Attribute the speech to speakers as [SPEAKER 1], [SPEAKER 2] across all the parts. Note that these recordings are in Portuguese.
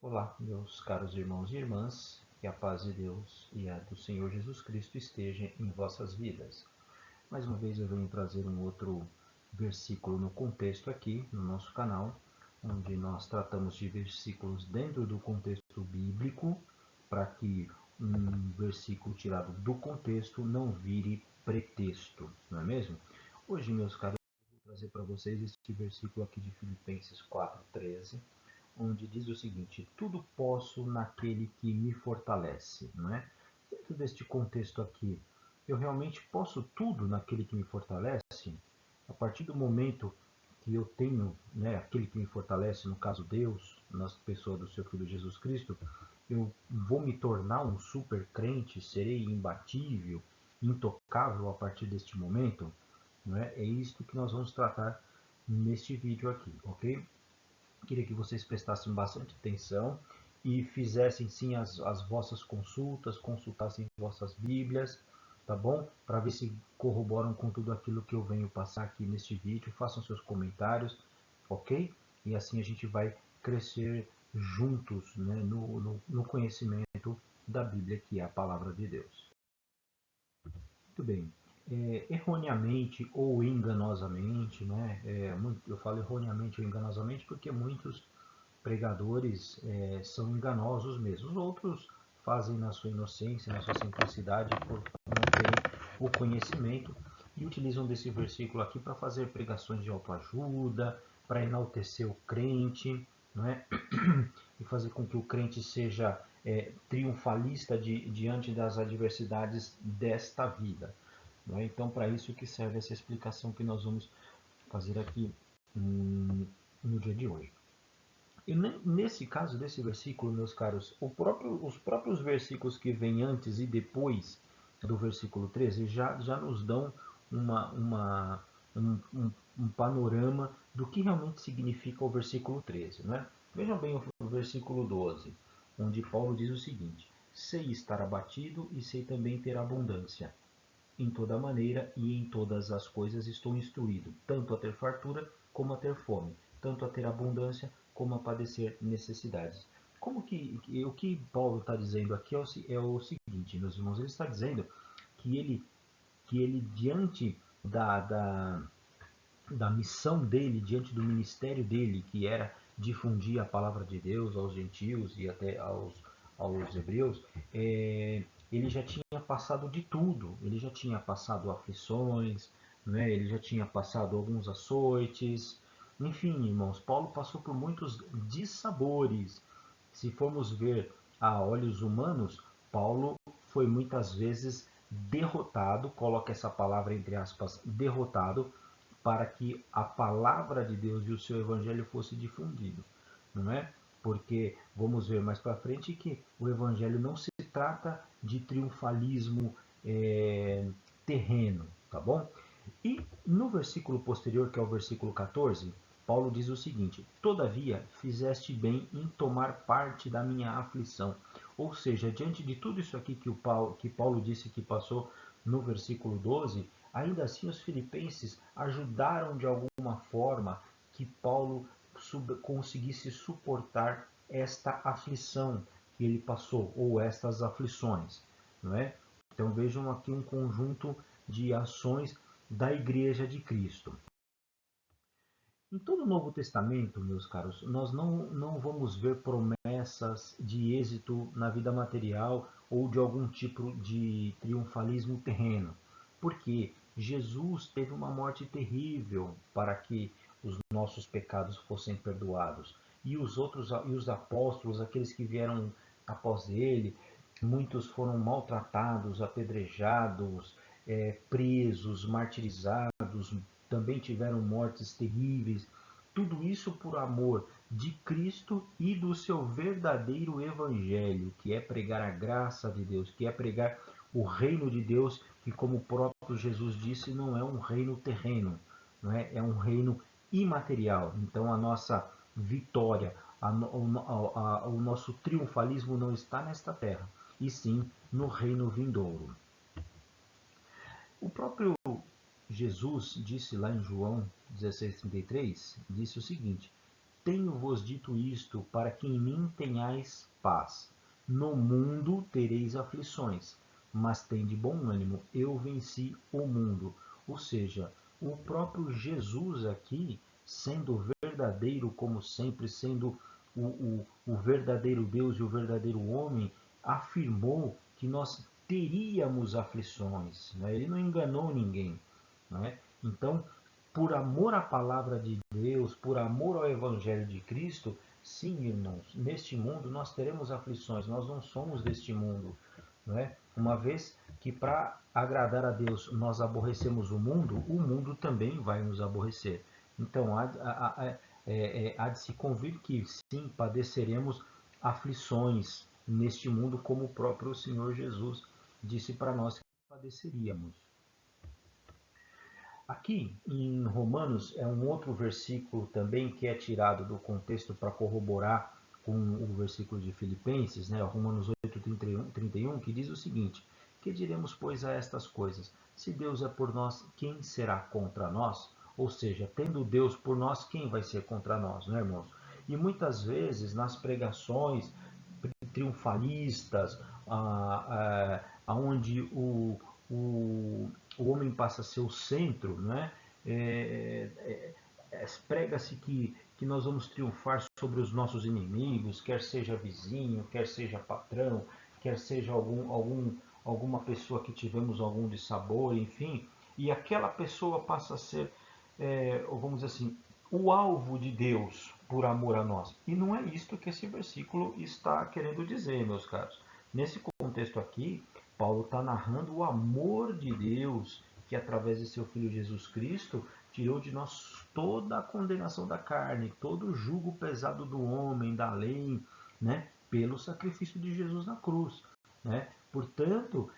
[SPEAKER 1] Olá, meus caros irmãos e irmãs, que a paz de Deus e a do Senhor Jesus Cristo esteja em vossas vidas. Mais uma vez eu venho trazer um outro versículo no contexto aqui no nosso canal, onde nós tratamos de versículos dentro do contexto bíblico, para que um versículo tirado do contexto não vire pretexto, não é mesmo? Hoje, meus caros, eu vou trazer para vocês este versículo aqui de Filipenses 4:13, onde diz o seguinte: tudo posso naquele que me fortalece, não é? Dentro deste contexto aqui, eu realmente posso tudo naquele que me fortalece? A partir do momento que eu tenho, né, aquele que me fortalece, no caso Deus, na pessoa do seu Filho Jesus Cristo, eu vou me tornar um super crente, serei imbatível, intocável a partir deste momento, não é? É isto que nós vamos tratar neste vídeo aqui, ok? Queria que vocês prestassem bastante atenção e fizessem sim as vossas consultas, consultassem vossas Bíblias, tá bom? Para ver se corroboram com tudo aquilo que eu venho passar aqui neste vídeo. Façam seus comentários, ok? E assim a gente vai crescer juntos, né, no conhecimento da Bíblia, que é a palavra de Deus. Muito bem. Erroneamente ou enganosamente, né? Eu falo erroneamente ou enganosamente porque muitos pregadores são enganosos mesmo. Os outros fazem na sua inocência, na sua simplicidade, por não terem o conhecimento e utilizam desse versículo aqui para fazer pregações de autoajuda, para enaltecer o crente, não é? E fazer com que o crente seja triunfalista diante das adversidades desta vida. Não é? Então, para isso que serve essa explicação que nós vamos fazer aqui no dia de hoje. E nesse caso desse versículo, meus caros, os próprios versículos que vêm antes e depois do versículo 13 já nos dão um panorama do que realmente significa o versículo 13. Né? Vejam bem o versículo 12, onde Paulo diz o seguinte: sei estar abatido e sei também ter abundância. Em toda maneira e em todas as coisas estou instruído, tanto a ter fartura como a ter fome, tanto a ter abundância como a padecer necessidades. O que Paulo está dizendo aqui é o seguinte, meus irmãos, ele está dizendo que ele diante da missão dele, diante do ministério dele, que era difundir a palavra de Deus aos gentios e até aos hebreus, ele já tinha passado de tudo. Ele já tinha passado aflições, né? Ele já tinha passado alguns açoites. Enfim, irmãos, Paulo passou por muitos dissabores. Se formos ver a olhos humanos, Paulo foi muitas vezes derrotado, coloca essa palavra entre aspas, derrotado, para que a palavra de Deus e o seu evangelho fosse difundido, não é? Porque vamos ver mais para frente que o evangelho não se trata de triunfalismo terreno, tá bom? E no versículo posterior, que é o versículo 14, Paulo diz o seguinte: todavia fizeste bem em tomar parte da minha aflição. Ou seja, diante de tudo isso aqui que Paulo disse que passou no versículo 12, ainda assim os filipenses ajudaram de alguma forma que Paulo conseguisse suportar esta aflição que ele passou, ou estas aflições, não é? Então vejam aqui um conjunto de ações da Igreja de Cristo. Em todo o Novo Testamento, meus caros, nós não vamos ver promessas de êxito na vida material ou de algum tipo de triunfalismo terreno, porque Jesus teve uma morte terrível para que os nossos pecados fossem perdoados. E os apóstolos, aqueles que vieram após ele, muitos foram maltratados, apedrejados, presos, martirizados, também tiveram mortes terríveis. Tudo isso por amor de Cristo e do seu verdadeiro evangelho, que é pregar a graça de Deus, que é pregar o reino de Deus, que como o próprio Jesus disse, não é um reino terreno, não é? É um reino imaterial. Então a nossa vitória, o nosso triunfalismo não está nesta terra, e sim no reino vindouro. O próprio Jesus disse lá em João 16,33, disse o seguinte: tenho-vos dito isto, para que em mim tenhais paz. No mundo tereis aflições, mas tende bom ânimo, eu venci o mundo. Ou seja, o próprio Jesus aqui, sendo verdadeiro como sempre, sendo o verdadeiro Deus e o verdadeiro homem, afirmou que nós teríamos aflições. Né? Ele não enganou ninguém. Né? Então, por amor à palavra de Deus, por amor ao Evangelho de Cristo, sim, irmãos, neste mundo nós teremos aflições, nós não somos deste mundo. Não é? Uma vez que para agradar a Deus nós aborrecemos o mundo também vai nos aborrecer. Então, há de se convir que sim, padeceremos aflições neste mundo, como o próprio Senhor Jesus disse para nós que padeceríamos. Aqui em Romanos é um outro versículo também que é tirado do contexto para corroborar com o versículo de Filipenses, né? Romanos 8:31, que diz o seguinte: que diremos, pois, a estas coisas? Se Deus é por nós, quem será contra nós? Ou seja, tendo Deus por nós, quem vai ser contra nós, né, irmãos? E muitas vezes nas pregações triunfalistas, onde o homem passa a ser o centro, né? Prega-se que nós vamos triunfar sobre os nossos inimigos, quer seja vizinho, quer seja patrão, quer seja alguma pessoa que tivemos algum dissabor, enfim, e aquela pessoa passa a ser, vamos dizer assim, o alvo de Deus por amor a nós. E não é isto que esse versículo está querendo dizer, meus caros. Nesse contexto aqui, Paulo está narrando o amor de Deus, que através de seu Filho Jesus Cristo tirou de nós toda a condenação da carne, todo o jugo pesado do homem, da lei, né, pelo sacrifício de Jesus na cruz. Né? Portanto,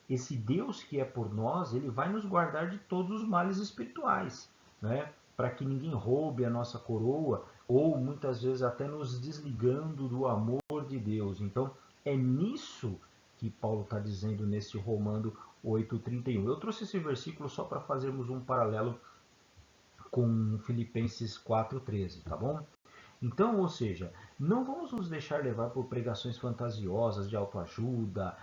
[SPEAKER 1] esse Deus que é por nós, ele vai nos guardar de todos os males espirituais, né? Para que ninguém roube a nossa coroa, ou muitas vezes até nos desligando do amor de Deus. Então, é nisso que Paulo está dizendo nesse Romano 8:31. Eu trouxe esse versículo só para fazermos um paralelo com Filipenses 4:13, tá bom? Então, ou seja, não vamos nos deixar levar por pregações fantasiosas de autoajuda,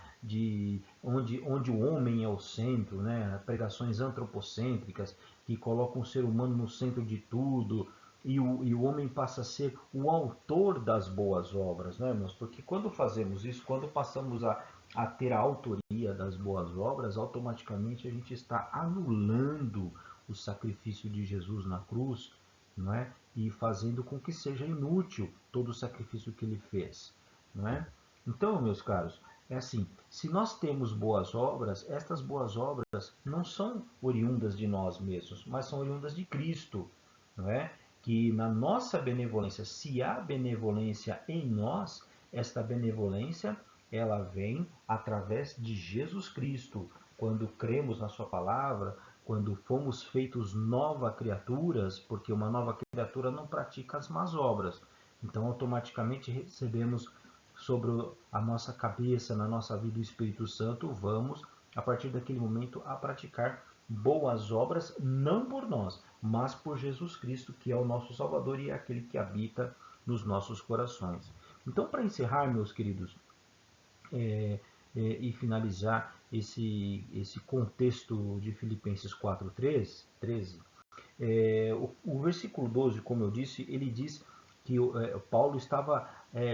[SPEAKER 1] onde o homem é o centro, né? Pregações antropocêntricas que colocam o ser humano no centro de tudo e o homem passa a ser o autor das boas obras, né, irmãos? Porque quando fazemos isso, quando passamos a ter a autoria das boas obras, automaticamente a gente está anulando o sacrifício de Jesus na cruz, não é? E fazendo com que seja inútil todo o sacrifício que ele fez. Não é? Então, meus caros, é assim, se nós temos boas obras, estas boas obras não são oriundas de nós mesmos, mas são oriundas de Cristo. Não é? Que na nossa benevolência, se há benevolência em nós, esta benevolência ela vem através de Jesus Cristo. Quando cremos na sua palavra, quando fomos feitos novas criaturas, porque uma nova criatura não pratica as más obras. Então, automaticamente recebemos sobre a nossa cabeça, na nossa vida, o Espírito Santo, vamos, a partir daquele momento, a praticar boas obras, não por nós, mas por Jesus Cristo, que é o nosso Salvador e é aquele que habita nos nossos corações. Então, para encerrar, meus queridos, e finalizar esse contexto de Filipenses 4:13, o versículo 12, como eu disse, ele diz que Paulo estava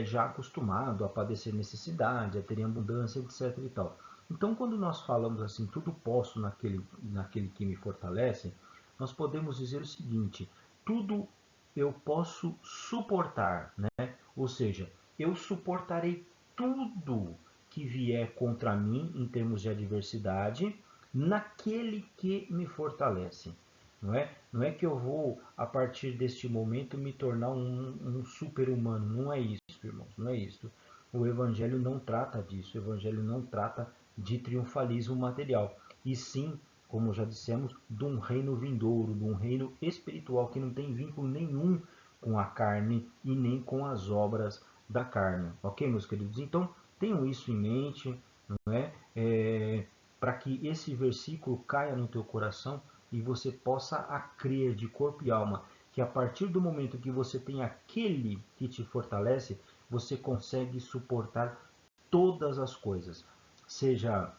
[SPEAKER 1] já acostumado a padecer necessidade, a ter abundância, etc. E tal. Então, quando nós falamos assim, tudo posso naquele que me fortalece, nós podemos dizer o seguinte: tudo eu posso suportar, né? Ou seja, eu suportarei tudo que vier contra mim em termos de adversidade, naquele que me fortalece. Não é que eu vou, a partir deste momento, me tornar um super-humano. Não é isso, irmãos, não é isso. O Evangelho não trata disso. O Evangelho não trata de triunfalismo material. E sim, como já dissemos, de um reino vindouro, de um reino espiritual que não tem vínculo nenhum com a carne e nem com as obras da carne. Ok, meus queridos? Então, tenham isso em mente, não é? Para que esse versículo caia no teu coração e você possa a crer de corpo e alma que a partir do momento que você tem aquele que te fortalece, você consegue suportar todas as coisas, seja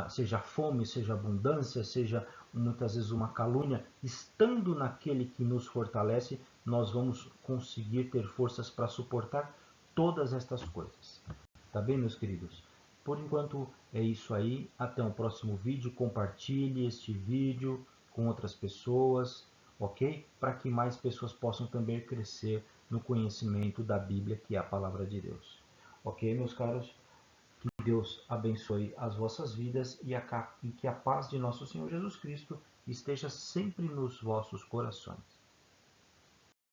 [SPEAKER 1] seja fome, seja abundância, seja muitas vezes uma calúnia. Estando naquele que nos fortalece, nós vamos conseguir ter forças para suportar todas estas coisas. Tá bem, meus queridos? Por enquanto é isso aí. Até o próximo vídeo. Compartilhe este vídeo com outras pessoas, ok? Para que mais pessoas possam também crescer no conhecimento da Bíblia, que é a palavra de Deus. Ok, meus caros? Que Deus abençoe as vossas vidas e que a paz de nosso Senhor Jesus Cristo esteja sempre nos vossos corações.